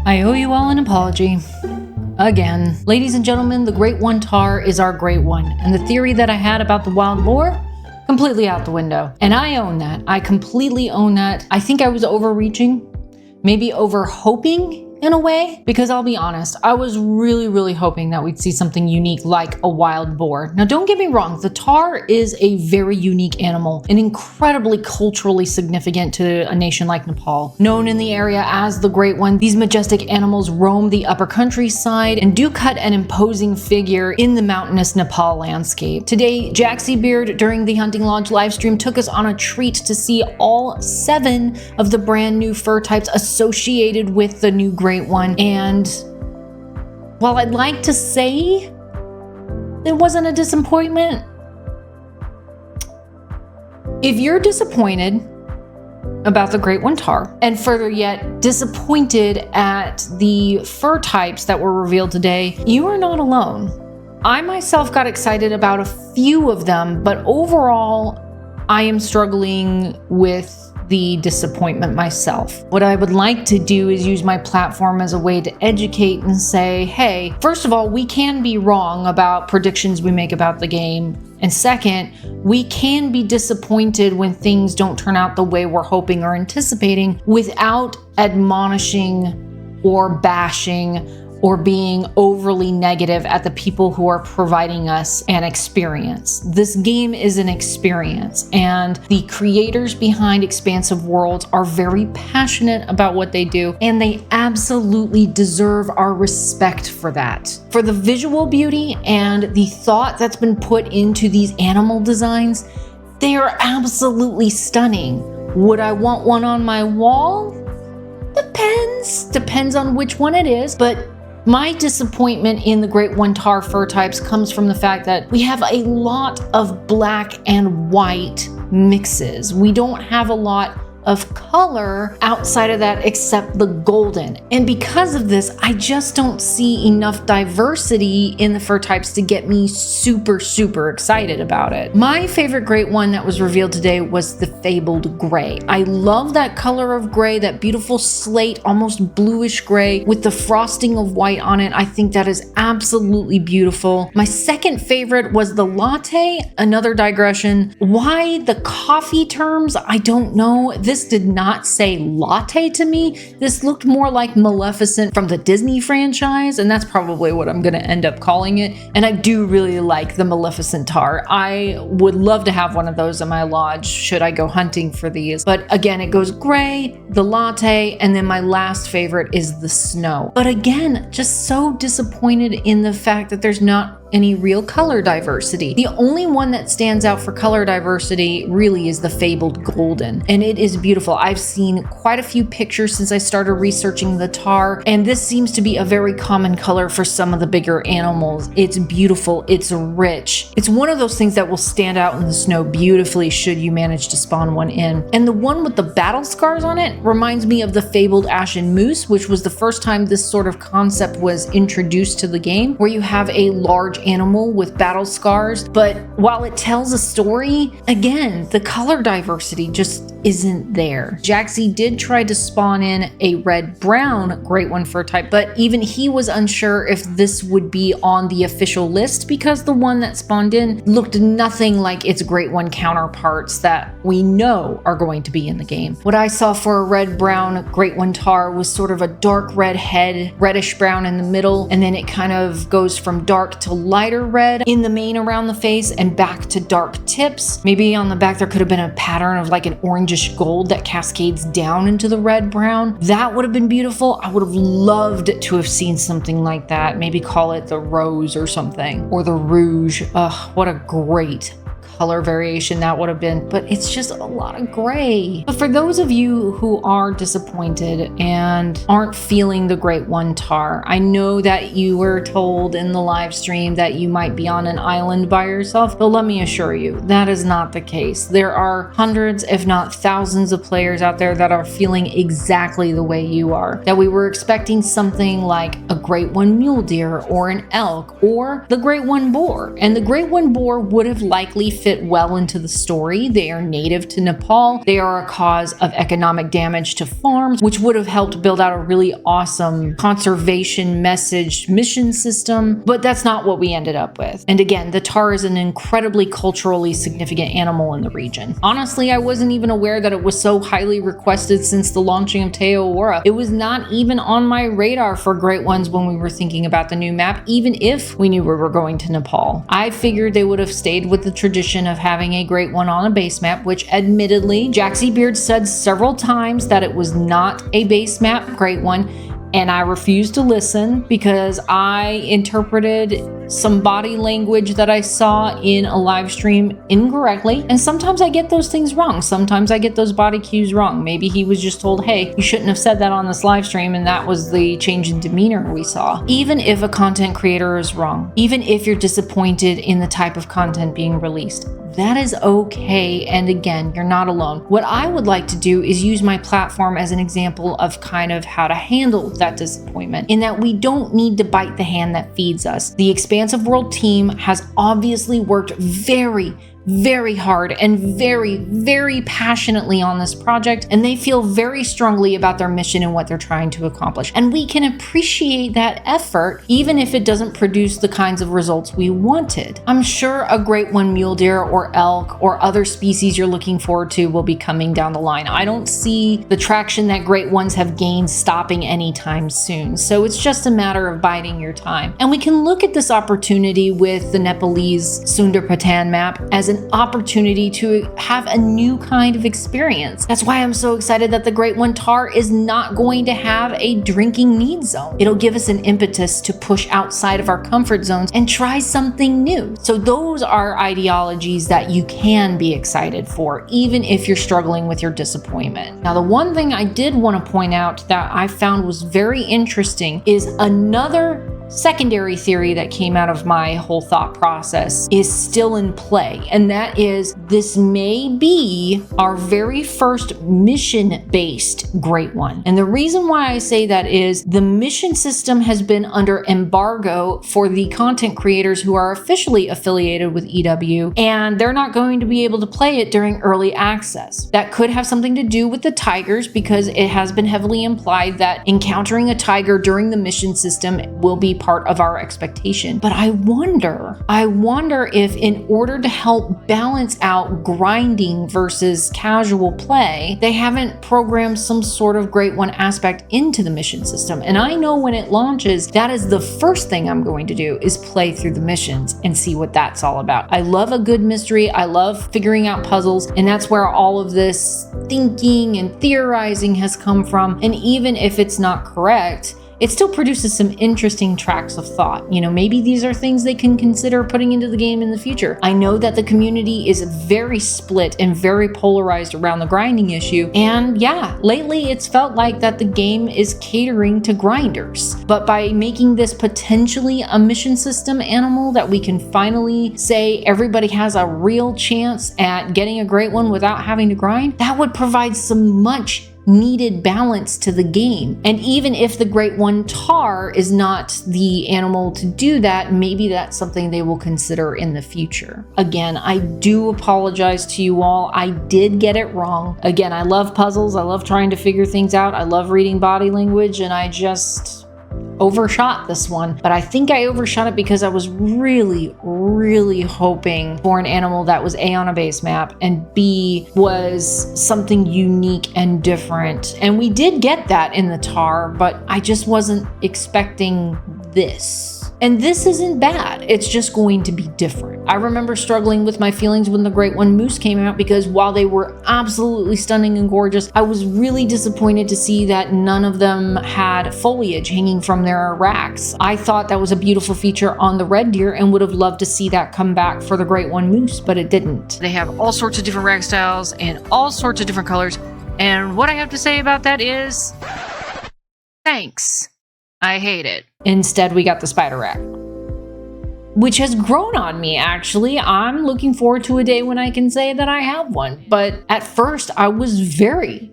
I owe you all an apology. Again. Ladies and gentlemen, the Great One Tar is our Great One, and the theory that I had about the wild boar, completely out the window. And I own that. I completely own that. I think I was overreaching, maybe over hoping in a way, because I'll be honest, I was really hoping that we'd see something unique like a wild boar. Now, don't get me wrong, the tar is a very unique animal and incredibly culturally significant to a nation like Nepal. Known in the area as the Great One, these majestic animals roam the upper countryside and do cut an imposing figure in the mountainous Nepal landscape. Today, Jaxie Beard during the Hunting Lodge livestream took us on a treat to see all 7 of the brand new fur types associated with the new Great One, and while I'd like to say it wasn't a disappointment, if you're disappointed about the Great One Tar, and further yet disappointed at the fur types that were revealed today, you are not alone. I myself got excited about a few of them, but overall I am struggling with the disappointment myself. What I would like to do is use my platform as a way to educate and say, hey, first of all, we can be wrong about predictions we make about the game. And second, we can be disappointed when things don't turn out the way we're hoping or anticipating without admonishing or bashing or being overly negative at the people who are providing us an experience. This game is an experience, and the creators behind Expansive Worlds are very passionate about what they do, and they absolutely deserve our respect for that. For the visual beauty and the thought that's been put into these animal designs, they are absolutely stunning. Would I want one on my wall? Depends on which one it is, but my disappointment in the Great One Tar fur types comes from the fact that we have a lot of black and white mixes. We don't have a lot of color outside of that except the golden. And because of this, I just don't see enough diversity in the fur types to get me super excited about it. My favorite Great One that was revealed today was the Fabled Gray. I love that color of gray, that beautiful slate, almost bluish gray with the frosting of white on it. I think that is absolutely beautiful. My second favorite was the Latte, another digression. Why the coffee terms? I don't know. This did not say latte to me. This looked more like Maleficent from the Disney franchise, and that's probably what I'm gonna end up calling it. And I do really like the Maleficent tar. I would love to have one of those in my lodge should I go hunting for these. But again, it goes gray, the latte, and then my last favorite is the snow. But again, just so disappointed in the fact that there's not any real color diversity. The only one that stands out for color diversity really is the Fabled Golden, and it is beautiful. I've seen quite a few pictures since I started researching the tar, and this seems to be a very common color for some of the bigger animals. It's beautiful, it's rich. It's one of those things that will stand out in the snow beautifully should you manage to spawn one in. And the one with the battle scars on it reminds me of the Fabled Ashen Moose, which was the first time this sort of concept was introduced to the game, where you have a large animal with battle scars, but while it tells a story, again, the color diversity just isn't there. Jaxie did try to spawn in a red-brown Great One fur type, but even he was unsure if this would be on the official list because the one that spawned in looked nothing like its Great One counterparts that we know are going to be in the game. What I saw for a red-brown Great One tar was sort of a dark red head, reddish brown in the middle, and then it kind of goes from dark to lighter red in the mane around the face and back to dark tips. Maybe on the back there could have been a pattern of like an orangish gold that cascades down into the red brown. That would have been beautiful. I would have loved to have seen something like that. Maybe call it the rose or something, or the rouge. Ugh, what a great color variation that would have been, but it's just a lot of gray. But for those of you who are disappointed and aren't feeling the Great One tar, I know that you were told in the live stream that you might be on an island by yourself, but let me assure you, that is not the case. There are hundreds, if not thousands of players out there that are feeling exactly the way you are, that we were expecting something like a Great One mule deer or an elk or the Great One boar, and the Great One boar would have likely fit fit well into the story. They are native to Nepal. They are a cause of economic damage to farms, which would have helped build out a really awesome conservation message mission system, but that's not what we ended up with. And again, the tar is an incredibly culturally significant animal in the region. Honestly, I wasn't even aware that it was so highly requested since the launching of Te Aora. It was not even on my radar for great ones when we were thinking about the new map, even if we knew we were going to Nepal. I figured they would have stayed with the tradition of having a great one on a base map, which admittedly, Jaxie Beard said several times that it was not a base map great one, and I refused to listen because I interpreted some body language that I saw in a live stream incorrectly. And sometimes I get those things wrong. Sometimes I get those body cues wrong. Maybe he was just told, hey, you shouldn't have said that on this live stream, and that was the change in demeanor we saw. Even if a content creator is wrong, even if you're disappointed in the type of content being released, that is okay. And again, you're not alone. What I would like to do is use my platform as an example of kind of how to handle that disappointment, in that we don't need to bite the hand that feeds us. The Expansive World team has obviously worked very hard and very passionately on this project, and they feel very strongly about their mission and what they're trying to accomplish. And we can appreciate that effort, even if it doesn't produce the kinds of results we wanted. I'm sure a great one mule deer or elk or other species you're looking forward to will be coming down the line. I don't see the traction that great ones have gained stopping anytime soon. So it's just a matter of biding your time. And we can look at this opportunity with the Nepalese Sundar Patan map as an opportunity to have a new kind of experience. That's why I'm so excited that the Great One Tar is not going to have a drinking need zone. It'll give us an impetus to push outside of our comfort zones and try something new. So those are ideologies that you can be excited for, even if you're struggling with your disappointment. Now, the one thing I did want to point out that I found was very interesting is another secondary theory that came out of my whole thought process is still in play, and that is this may be our very first mission-based great one. And the reason why I say that is the mission system has been under embargo for the content creators who are officially affiliated with EW, and they're not going to be able to play it during early access. That could have something to do with the tigers, because it has been heavily implied that encountering a tiger during the mission system will be part of our expectation. But I wonder if, in order to help balance out grinding versus casual play, they haven't programmed some sort of great one aspect into the mission system. And I know when it launches, that is the first thing I'm going to do, is play through the missions and see what that's all about. I love a good mystery. I love figuring out puzzles, and that's where all of this thinking and theorizing has come from. And even if it's not correct, it still produces some interesting tracks of thought. You know, maybe these are things they can consider putting into the game in the future. I know that the community is very split and very polarized around the grinding issue. And yeah, lately it's felt like that the game is catering to grinders. But by making this potentially a mission system animal that we can finally say everybody has a real chance at getting a great one without having to grind, that would provide some much needed balance to the game. And even if the Great One Tar is not the animal to do that, maybe that's something they will consider in the future. Again, I do apologize to you all. I did get it wrong. Again, I love puzzles. I love trying to figure things out. I love reading body language, and I just overshot this one. But I think I overshot it because I was really hoping for an animal that was A, on a base map, and B, was something unique and different. And we did get that in the Tar, but I just wasn't expecting this. And this isn't bad. It's just going to be different. I remember struggling with my feelings when the Great One Moose came out, because while they were absolutely stunning and gorgeous, I was really disappointed to see that none of them had foliage hanging from their racks. I thought that was a beautiful feature on the red deer and would have loved to see that come back for the Great One Moose, but it didn't. They have all sorts of different rack styles and all sorts of different colors. And what I have to say about that is, thanks. I hate it. Instead, we got the spider rack, which has grown on me, actually. I'm looking forward to a day when I can say that I have one. But at first, I was very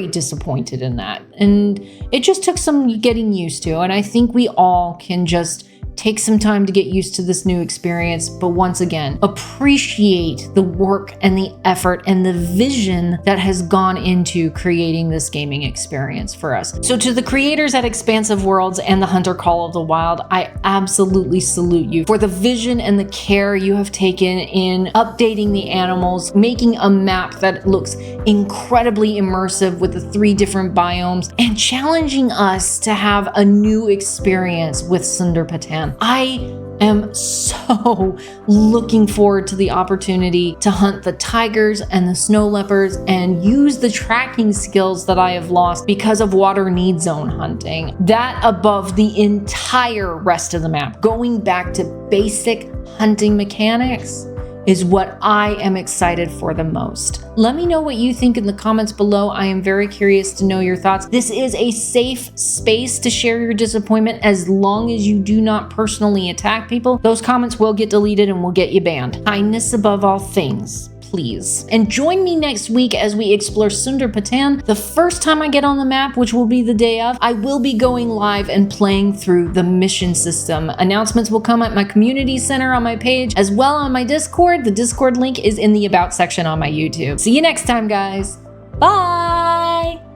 disappointed in that. And it just took some getting used to. And I think we all can just take some time to get used to this new experience, but once again, appreciate the work and the effort and the vision that has gone into creating this gaming experience for us. So to the creators at Expansive Worlds and the Hunter Call of the Wild, I absolutely salute you for the vision and the care you have taken in updating the animals, making a map that looks incredibly immersive with the 3 different biomes, and challenging us to have a new experience with Sundarpatan. I am so looking forward to the opportunity to hunt the tigers and the snow leopards and use the tracking skills that I have lost because of water need zone hunting. That above the entire rest of the map, going back to basic hunting mechanics, is what I am excited for the most. Let me know what you think in the comments below. I am very curious to know your thoughts. This is a safe space to share your disappointment as long as you do not personally attack people. Those comments will get deleted and will get you banned. Kindness above all things, please. And join me next week as we explore Sundarpatan. The first time I get on the map, which will be the day of, I will be going live and playing through the mission system. Announcements will come at my community center on my page, as well on my Discord. The Discord link is in the About section on my YouTube. See you next time, guys. Bye!